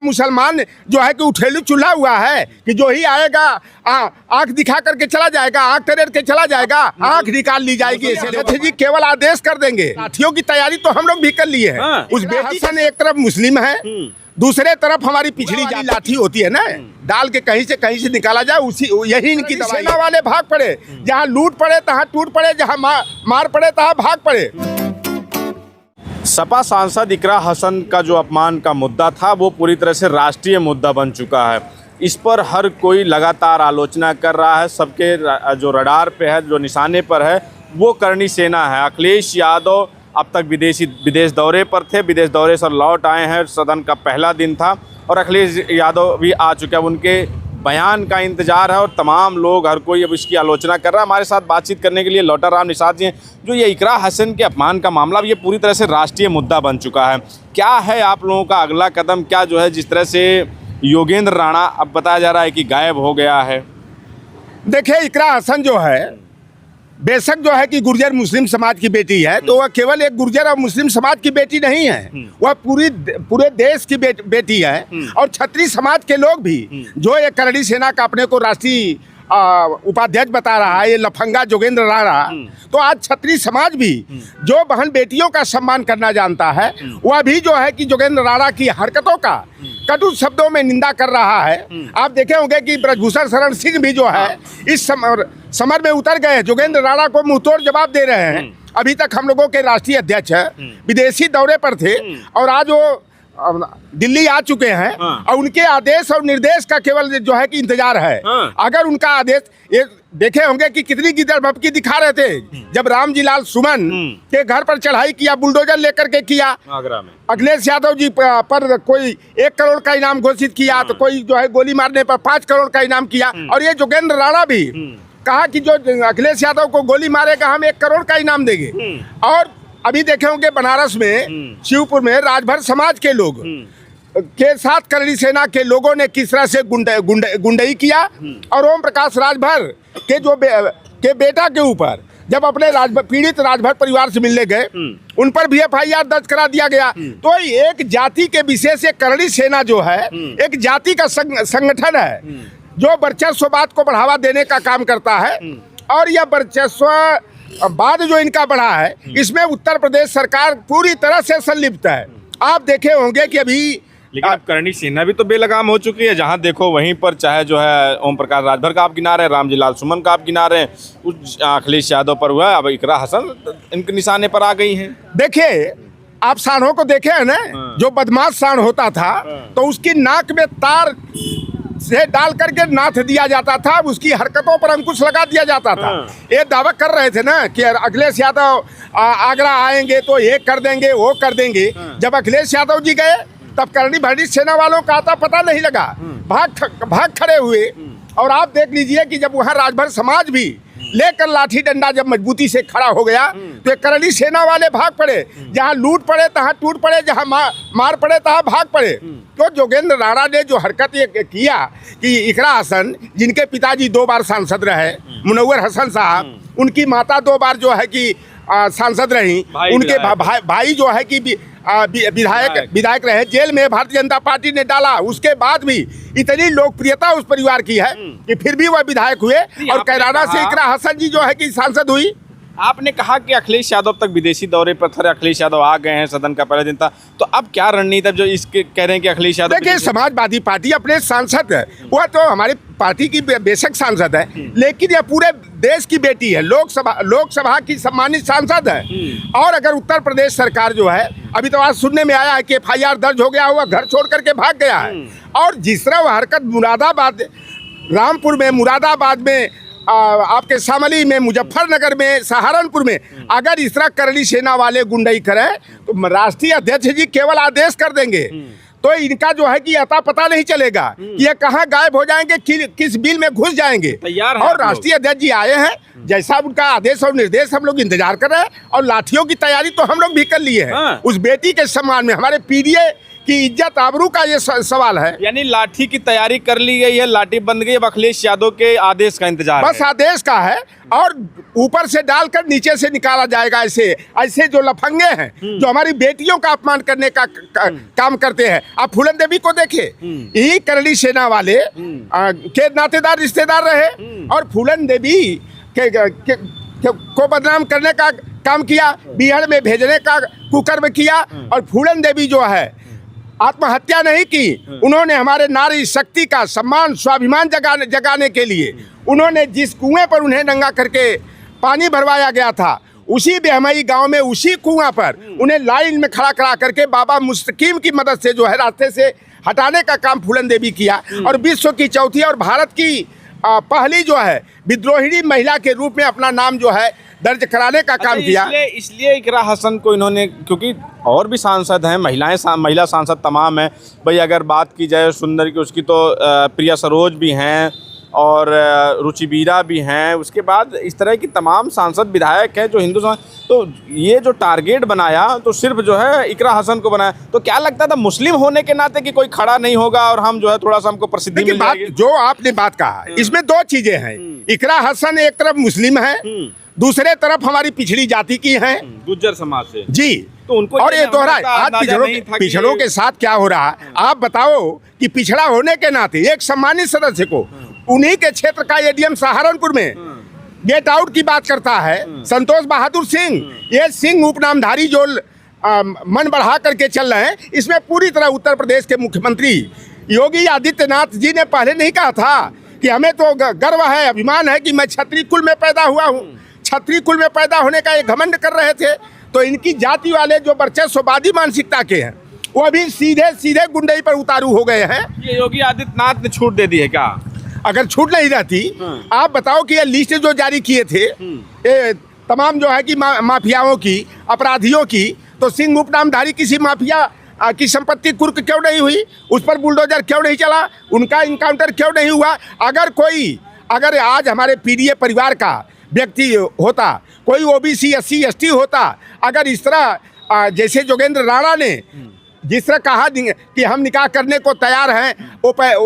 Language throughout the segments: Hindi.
मुसलमान जो है कि उठेलू चूल्हा हुआ है कि जो ही आएगा आंख दिखा करके चला जाएगा, आंख तरेड़ के चला जाएगा, आंख निकाल ली जाएगी। ऐसे जी केवल आदेश कर देंगे। लाठियों की तैयारी तो हम लोग भी कर लिए हैं। उस बेटी हसन एक तरफ मुस्लिम है, दूसरे तरफ हमारी पिछड़ी लाठी होती है ना, डाल के कहीं से निकाला जाए, उसी यही इनकी दवाई। सेना वाले भाग पड़े, जहाँ लूट पड़े तहाँ टूट पड़े, जहाँ मार पड़े तहाँ भाग पड़े। सपा सांसद इकरा हसन का जो अपमान का मुद्दा था वो पूरी तरह से राष्ट्रीय मुद्दा बन चुका है। इस पर हर कोई लगातार आलोचना कर रहा है। सबके जो रडार पे है, जो निशाने पर है, वो करणी सेना है। अखिलेश यादव अब तक विदेश दौरे पर थे, विदेश दौरे से लौट आए हैं। सदन का पहला दिन था और अखिलेश यादव भी आ चुके हैं। उनके बयान का इंतजार है और तमाम लोग, हर कोई अब इसकी आलोचना कर रहा है। हमारे साथ बातचीत करने के लिए लौटा राम निषाद जी हैं। जो ये इकरा हसन के अपमान का मामला, ये पूरी तरह से राष्ट्रीय मुद्दा बन चुका है। क्या है आप लोगों का अगला कदम? क्या जो है, जिस तरह से योगेंद्र राणा अब बताया जा रहा है कि गायब हो गया है। देखिए, इकरा हसन जो है बेशक जो है कि गुर्जर मुस्लिम समाज की बेटी है, तो वह केवल एक गुर्जर और मुस्लिम समाज की बेटी नहीं है, वह पूरे देश की बेटी है। और क्षत्रिय समाज के लोग भी, जो ये करणी सेना का अपने को राष्ट्रीय उपाध्यक्ष बता रहा है, ये लफंगा योगेंद्र राणा, तो आज क्षत्रिय समाज भी जो बहन बेटियों का सम्मान करना जानता है, वह भी जो है कि योगेंद्र राणा की हरकतों का कटु शब्दों में निंदा कर रहा है। आप देखे होंगे कि ब्रजभूषण शरण सिंह भी जो है इस समर में उतर गए, योगेंद्र राणा को मुंहतोड़ जवाब दे रहे हैं। अभी तक हम लोगों के राष्ट्रीय अध्यक्ष विदेशी दौरे पर थे और आज वो दिल्ली आ चुके हैं और उनके आदेश और निर्देश का केवल जो है कि इंतजार है। अगर उनका आदेश, ये देखे होंगे कि कितनी गिदड़भपकी दिखा रहे थे जब रामजी लाल सुमन के घर पर चढ़ाई किया, बुलडोजर लेकर के किया आगरा में। अखिलेश यादव जी पर कोई 1 करोड़ का इनाम घोषित किया, तो कोई जो है गोली मारने पर 5 करोड़ का इनाम किया। और ये योगेंद्र राणा भी कहा कि जो अखिलेश यादव को गोली मारेगा हम 1 करोड़ का इनाम देंगे। और अभी देखे होंगे बनारस में, शिवपुर में राजभर समाज के लोग के साथ करणी सेना के लोगों ने किस तरह से गुंडई किया। और ओम प्रकाश राजभर के के बेटा के ऊपर जब अपने पीड़ित राजभर परिवार से मिलने गए, उन पर भी FIR दर्ज करा दिया गया। तो एक जाति के विशेष से करणी सेना जो है एक जाति का संगठन है जो वर्चस्ववाद को बढ़ावा देने का काम करता है। और यह वर्चस्ववाद जो इनका बढ़ा है, इसमें उत्तर प्रदेश सरकार पूरी तरह से संलिप्त है। आप देखे होंगे कि अभी, लेकिन अब करणी सेना भी तो बेलगाम हो चुकी है। जहां देखो वहीं पर, चाहे जो है ओम प्रकाश राजभर का आप किनारे हैं, रामजी लाल सुमन का आप किनारे हैं, उस अखिलेश यादव पर हुआ, अब इकरा हसन इनके निशाने पर आ गई हैं। देखिए, आप सांडों को देखे हैं ना, जो बदमाश सांड होता था तो उसकी नाक में तार से डाल करके नाथ दिया जाता था, उसकी हरकतों पर अंकुश लगा दिया जाता था। ये दावा कर रहे थे ना कि अखिलेश यादव आगरा आएंगे तो ये कर देंगे, वो कर देंगे। जब अखिलेश यादव जी गए तब करणी भरणी सेना वालों का आता पता नहीं लगा, भाग खड़े हुए। और आप देख लीजिए कि जब वहाँ राजभर समाज भी लेकर लाठी डंडा जब मजबूती से खड़ा हो गया, तो करणी सेना वाले भाग पड़े, जहाँ लूट पड़े तहाँ टूट पड़े, जहाँ मार पड़े तहाँ भाग पड़े। तो योगेंद्र राणा ने जो हरकत ये किया कि इकरा हसन, जिनके पिताजी 2 बार सांसद रहे, मुनव्वर हसन साहब, उनकी माता 2 बार जो है कि सांसद रही, उनके भाई जो है कि विधायक रहे, जेल में भारतीय जनता पार्टी ने डाला। उसके बाद भी इतनी लोकप्रियता उस परिवार की है कि फिर भी वह विधायक हुए और कैराना से इकरा हसन जी जो है कि सांसद हुई। आपने कहा कि अखिलेश यादव तक विदेशी दौरे पर थे, अखिलेश यादव आ गए हैं, सदन का पहला दिन था, तो अब क्या रणनीति है जो इसके कह रहे हैं कि अखिलेश यादव? देखिए, समाजवादी पार्टी अपने सांसद है, वह तो हमारी पार्टी की बेशक सांसद है, लेकिन यह पूरे देश की बेटी है, लोकसभा की सम्मानित सांसद है। और अगर उत्तर प्रदेश सरकार जो है, अभी तो आज सुनने में आया है कि FIR दर्ज हो गया, हुआ घर छोड़ करके भाग गया है। और जिस तरह वह हरकत मुरादाबाद, रामपुर में, मुरादाबाद में, आपके शामली में, मुजफ्फरनगर में, सहारनपुर में अगर इस तरह करणी सेना वाले गुंडई करें तो राष्ट्रीय अध्यक्ष जी केवल आदेश कर देंगे, तो इनका जो है कि अता पता नहीं चलेगा कि ये कहाँ गायब हो जाएंगे, किस बिल में घुस जाएंगे। और राष्ट्रीय अध्यक्ष जी आए हैं, जैसा उनका आदेश और निर्देश हम लोग इंतजार कर रहे हैं। और लाठियों की तैयारी तो हम लोग भी कर लिए हैं। उस बेटी के सम्मान में, हमारे PDA कि इज्जत आबरू का ये सवाल है। यानी लाठी की तैयारी कर ली गई है, लाठी बंद गई, अब अखिलेश यादव के आदेश का इंतजार बस है। आदेश का है, और ऊपर से डालकर नीचे से निकाला जाएगा। ऐसे ऐसे जो लफंगे हैं जो हमारी बेटियों का अपमान करने का काम करते हैं। आप फूलन देवी को देखिए, यही करड़ी सेना वाले के नातेदार रिश्तेदार रहे और फूलन देवी को बदनाम करने का काम किया, बिहार में भेजने का कुकर्म किया। और फूलन देवी जो है आत्महत्या नहीं की, उन्होंने हमारे नारी शक्ति का सम्मान स्वाभिमान जगाने के लिए उन्होंने जिस कुएं पर उन्हें नंगा करके पानी भरवाया गया था, उसी बेहमई गांव में उसी कुआं पर उन्हें लाइन में खड़ा करके बाबा मुस्तकीम की मदद से जो है रास्ते से हटाने का काम फूलन देवी किया। और विश्व की चौथी और भारत की पहली जो है विद्रोहिणी महिला के रूप में अपना नाम जो है दर्ज कराने का काम किया। इसलिए इकरा हसन को इन्होंने, क्योंकि और भी सांसद हैं, महिला सांसद तमाम हैं भाई। अगर बात की जाए सुंदर की, उसकी तो प्रिया सरोज भी हैं और रुचि बीरा भी हैं। उसके बाद इस तरह की तमाम सांसद विधायक हैं जो हिंदू समाज, तो ये जो टारगेट बनाया तो सिर्फ जो है इकरा हसन को बनाया। तो क्या लगता था मुस्लिम होने के नाते कि कोई खड़ा नहीं होगा और हम जो है थोड़ा सा हमको प्रसिद्धि मिल जाएगी? जो आपने बात कहा इसमें दो चीजें हैं। इकरा हसन एक तरफ मुस्लिम है, दूसरे तरफ हमारी पिछड़ी जाति की हैं, गुज्जर समाज से जी। तो उनको और ये दोहरा आज पिछड़ों के साथ क्या हो रहा है आप बताओ कि पिछड़ा होने के नाते एक सम्मानित सदस्य को उन्हीं के क्षेत्र का एडीएम सहारनपुर में गेट आउट की बात करता है संतोष बहादुर सिंह। ये सिंह उपनामधारी जो मन बढ़ा करके चल रहे हैं, इसमें पूरी तरह उत्तर प्रदेश के मुख्यमंत्री योगी आदित्यनाथ जी ने पहले नहीं कहा था कि हमें तो गर्व है, अभिमान है कि मैं क्षत्रिय कुल में पैदा हुआ हूँ। क्षत्रिय कुल में पैदा होने का एक घमंड कर रहे थे। तो इनकी जाति वाले जो वर्चस्ववादी मानसिकता के हैं वो अभी सीधे सीधे गुंडई पर उतारू हो गए हैं। ये योगी आदित्यनाथ ने छूट दे दी है क्या? अगर छूट नहीं रहती, आप बताओ कि ये लिस्ट जो जारी किए थे ये तमाम जो है कि माफियाओं की, अपराधियों की, तो सिंह उपनामधारी किसी माफिया की संपत्ति कुर्क क्यों नहीं हुई? उस पर बुलडोजर क्यों नहीं चला? उनका इनकाउंटर क्यों नहीं हुआ? अगर आज हमारे पीडीए परिवार का व्यक्ति होता, कोई ओबीसी SC ST होता, अगर इस तरह जैसे जोगेंद्र राणा ने जिस तरह कहा कि हम निकाह करने को तैयार हैं,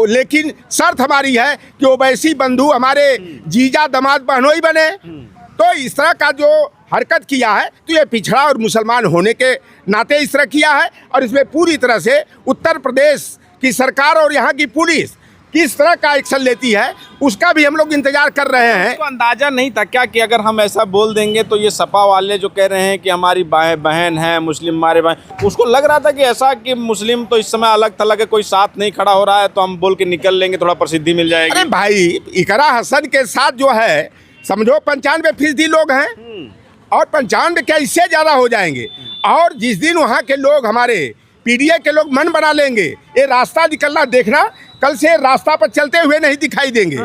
लेकिन शर्त हमारी है कि ओवैसी बंधु हमारे जीजा दामाद बहनोई बने, तो इस तरह का जो हरकत किया है तो ये पिछड़ा और मुसलमान होने के नाते इस तरह किया है। और इसमें पूरी तरह से उत्तर प्रदेश की सरकार और यहाँ की पुलिस किस तरह का एक्शन लेती है उसका भी हम लोग इंतजार कर रहे हैं। तो अंदाजा नहीं था क्या कि अगर हम ऐसा बोल देंगे तो ये सपा वाले जो कह रहे हैं कि हमारी बहन है मुस्लिम, हमारे बहन, उसको लग रहा था कि ऐसा कि मुस्लिम तो इस समय अलग थलग है, कोई साथ नहीं खड़ा हो रहा है तो हम बोल के निकल लेंगे, थोड़ा प्रसिद्धि मिल जाएगी। अरे भाई, इकरा हसन के साथ जो है समझो 95% लोग हैं और 95 क्या इससे ज़्यादा हो जाएंगे। और जिस दिन वहाँ के लोग हमारे पीडीए के लोग मन बना लेंगे ये रास्ता निकलना, देखना कल से रास्ता पर चलते हुए नहीं दिखाई देंगे।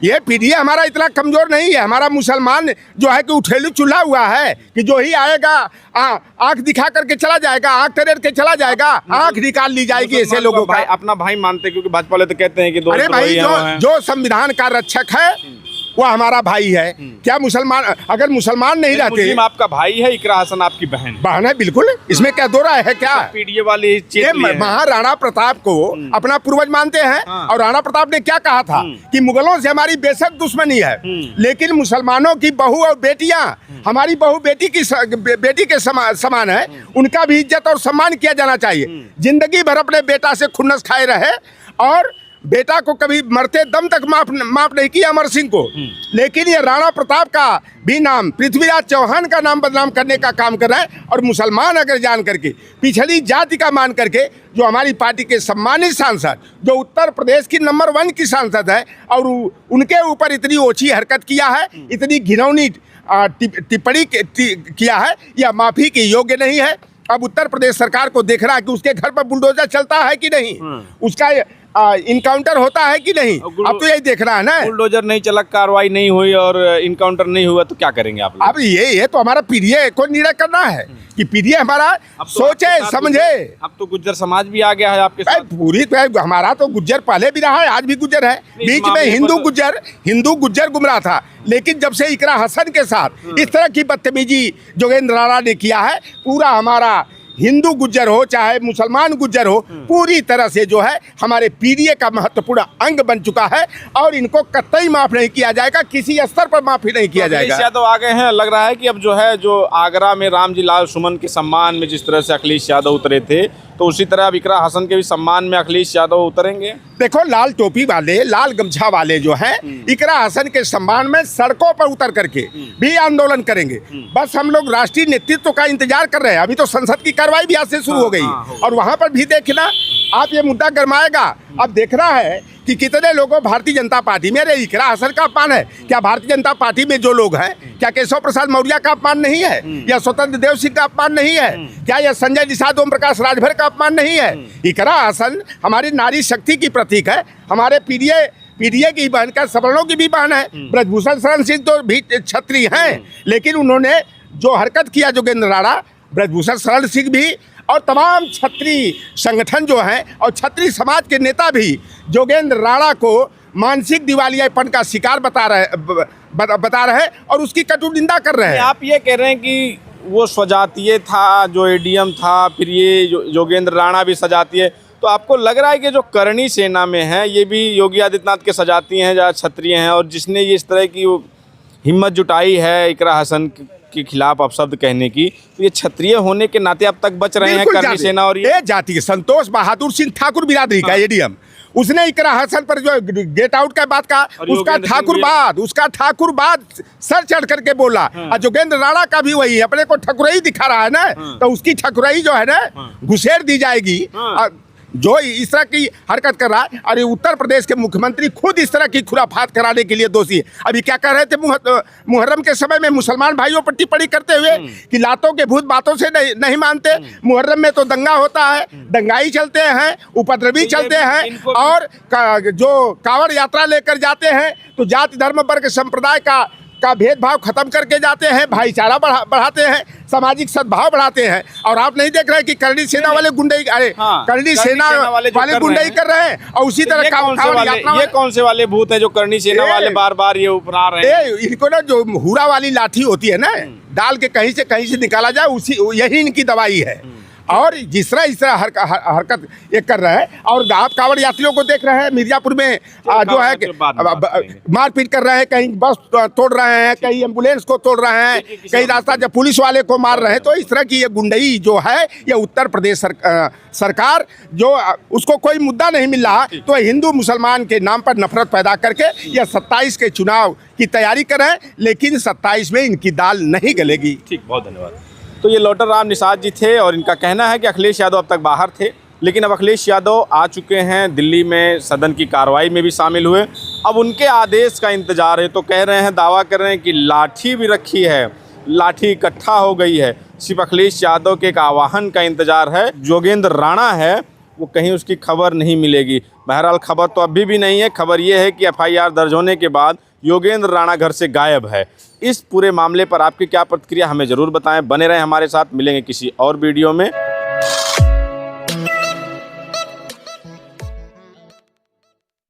ये पीडीए हमारा इतना कमजोर नहीं है। हमारा मुसलमान जो है कि उठेलू चूल्हा हुआ है कि जो ही आएगा आंख दिखा करके चला जाएगा, आंख तरेर के चला जाएगा, आंख निकाल ली जाएगी ऐसे लोगों का। अपना भाई मानते, क्योंकि भाजपा वाले तो कहते हैं कि अरे भाई जो संविधान का रक्षक है वो हमारा भाई है। क्या मुसलमान, अगर मुसलमान नहीं रहते? मुस्लिम आपका भाई है, इकरा हसन आपकी बहन है, बिल्कुल। इसमें क्या दो राय है क्या? पीडीए वाली महाराणा प्रताप को अपना पूर्वज मानते हैं। और राणा प्रताप ने क्या कहा था कि मुगलों से हमारी बेशक दुश्मनी है, लेकिन मुसलमानों की बहू और बेटियां हमारी बहू बेटी के समान है, उनका भी इज्जत और सम्मान किया जाना चाहिए। जिंदगी भर अपने बेटा से खुन्नस खाए रहे और बेटा को कभी मरते दम तक माफ नहीं किया अमर सिंह को। लेकिन ये राणा प्रताप का भी नाम, पृथ्वीराज चौहान का नाम बदनाम करने का काम कर रहा है। और मुसलमान अगर जान करके, पिछड़ी जाति का मान करके, जो हमारी पार्टी के सम्मानित सांसद, जो उत्तर प्रदेश की नंबर 1 की सांसद है, और उनके ऊपर इतनी ओछी हरकत किया है, इतनी घिनौनी टिप्पणी किया है, यह माफी के योग्य नहीं है। अब उत्तर प्रदेश सरकार को देख रहा है कि उसके घर पर बुलडोजर चलता है कि नहीं, उसका इनकाउंटर होता है कि नहीं। अब तो यही देख रहा है ना, बुलडोजर नहीं चला, कार्रवाई नहीं हुई और इनकाउंटर नहीं हुआ तो क्या करेंगे आप लोग? अब ये तो हमारा पीडीए को निर्णय करना है कि पीडीए हमारा सोचे समझे। अब तो गुज्जर समाज भी आ गया है आपके साथ। पूरी तो हमारा तो गुज्जर पहले भी रहा है, आज भी गुज्जर है। बीच में हिंदू गुज्जर गुमराह था, लेकिन जब से इकरा हसन के साथ इस तरह की बदतमीजी जोगेंद्र राणा ने किया है, पूरा हमारा हिंदू गुज्जर हो चाहे मुसलमान गुज्जर हो, पूरी तरह से जो है हमारे पीडीए का महत्वपूर्ण अंग बन चुका है और इनको कतई माफ नहीं किया जाएगा, किसी स्तर पर माफी नहीं किया जाएगा। अखिलेश यादव आ गए हैं, लग रहा है कि अब जो है जो आगरा में रामजी लाल सुमन के सम्मान में जिस तरह से अखिलेश यादव उतरे थे, तो उसी तरह अब इकरा हसन के भी सम्मान में अखिलेश यादव उतरेंगे। देखो, लाल टोपी वाले, लाल गमछा वाले जो हैं इकरा हसन के सम्मान में सड़कों पर उतर करके भी आंदोलन करेंगे। बस हम लोग राष्ट्रीय नेतृत्व का इंतजार कर रहे हैं। अभी तो संसद की कार्रवाई भी आज से शुरू हो गई और वहां पर भी देखना आप, ये मुद्दा गरमाएगा। अब देखना है कि कितने लोगों भारतीय जनता पार्टी में, अरे इकरा हसन का अपमान है क्या? भारतीय जनता पार्टी में जो लोग हैं, क्या केशव प्रसाद मौर्य का अपमान नहीं है? या स्वतंत्र देव सिंह का अपमान नहीं है? क्या यह संजय निषाद, ओम प्रकाश राजभर का अपमान नहीं है? इकरा हसन हमारी नारी शक्ति की प्रतीक है, हमारे पीडीए की बहन का, सवर्णों की भी बहन है। ब्रजभूषण शरण सिंह तो भी क्षत्रिय हैं, लेकिन उन्होंने जो हरकत किया जोगेंद्र राणा, ब्रजभूषण शरण सिंह भी और तमाम क्षत्रिय संगठन जो हैं और क्षत्रिय समाज के नेता भी जोगेंद्र राणा को मानसिक दिवालियापन का शिकार बता रहे हैं और उसकी कटु निंदा कर रहे हैं। आप ये कह रहे हैं कि वो स्वजातीय था, जो एडीएम था, फिर ये जोगेंद्र राणा भी सजातीय, तो आपको लग रहा है कि जो करणी सेना में है ये भी योगी आदित्यनाथ के सजातीय हैं या क्षत्रिय हैं, और जिसने ये इस तरह की हिम्मत जुटाई है इकरा हसन के खिलाफ अपशब्द कहने की, तो ये क्षत्रिय होने के नाते अब तक बच रहे हैं करणी सेना। और ये जाति संतोष बहादुर सिंह ठाकुर बिरादरी का एडीएम, उसने इकरा हसन पर जो गेट आउट का बात का, उसका ठाकुरबाद सर चढ़ करके बोला। और जोगेंद्र राणा का भी वही, अपने को ठकुराई दिखा रहा है ना, तो उसकी ठकुराई जो है ना घुसेड़ दी जाएगी। जो इस तरह की हरकत कर रहा है, और ये उत्तर प्रदेश के मुख्यमंत्री खुद इस तरह की खुराफात कराने के लिए दोषी है। अभी क्या कह रहे थे मुहर्रम के समय में मुसलमान भाइयों पर टिप्पणी करते हुए कि लातों के भूत बातों से नहीं मानते, मुहर्रम में तो दंगा होता है, दंगाई चलते हैं, उपद्रवी चलते हैं, और जो कांवड़ यात्रा लेकर जाते हैं तो जाति धर्म वर्ग संप्रदाय का भेदभाव खत्म करके जाते हैं, भाईचारा बढ़ाते हैं, सामाजिक सद्भाव बढ़ाते हैं। और आप नहीं देख रहे कि करणी सेना वाले गुंडई, करणी सेना वाले गुंडई कर रहे हैं, और उसी तरह ये कौन से वाले भूत है जो करणी सेना वाले बार बार ये उपरा रहे हैं? इनको ना जो हुरा वाली लाठी होती है ना, डाल के कहीं से निकाला जाए, उसी यही इनकी दवाई है। और जिस तरह इस तरह हरकत ये कर रहे हैं, और आप कांवड़ यात्रियों को देख रहे हैं मिर्जापुर में जो है मारपीट कर रहे हैं, कहीं बस तोड़ रहे हैं, कहीं एम्बुलेंस को तोड़ रहे हैं, कहीं रास्ता जब पुलिस वाले को मार रहे हैं। तो इस तरह की ये गुंडई जो है, ये उत्तर प्रदेश सरकार जो उसको कोई मुद्दा नहीं मिल रहा, तो हिंदू मुसलमान के नाम पर नफरत पैदा करके यह 27 के चुनाव की तैयारी कर रहे हैं, लेकिन 27 में इनकी दाल नहीं गलेगी। ठीक, बहुत धन्यवाद। तो ये लौटर राम निषाद जी थे, और इनका कहना है कि अखिलेश यादव अब तक बाहर थे, लेकिन अब अखिलेश यादव आ चुके हैं दिल्ली में, सदन की कार्रवाई में भी शामिल हुए। अब उनके आदेश का इंतजार है। तो कह रहे हैं, दावा कर रहे हैं कि लाठी भी रखी है, लाठी इकट्ठा हो गई है, सिर्फ अखिलेश यादव के एक आह्वान का इंतजार है। जोगेंद्र राणा है वो कहीं उसकी खबर नहीं मिलेगी। बहरहाल खबर तो अभी भी नहीं है। खबर ये है कि FIR दर्ज होने के बाद योगेंद्र राणा घर से गायब है। इस पूरे मामले पर आपकी क्या प्रतिक्रिया, हमें ज़रूर बताएं। बने रहें हमारे साथ, मिलेंगे किसी और वीडियो में।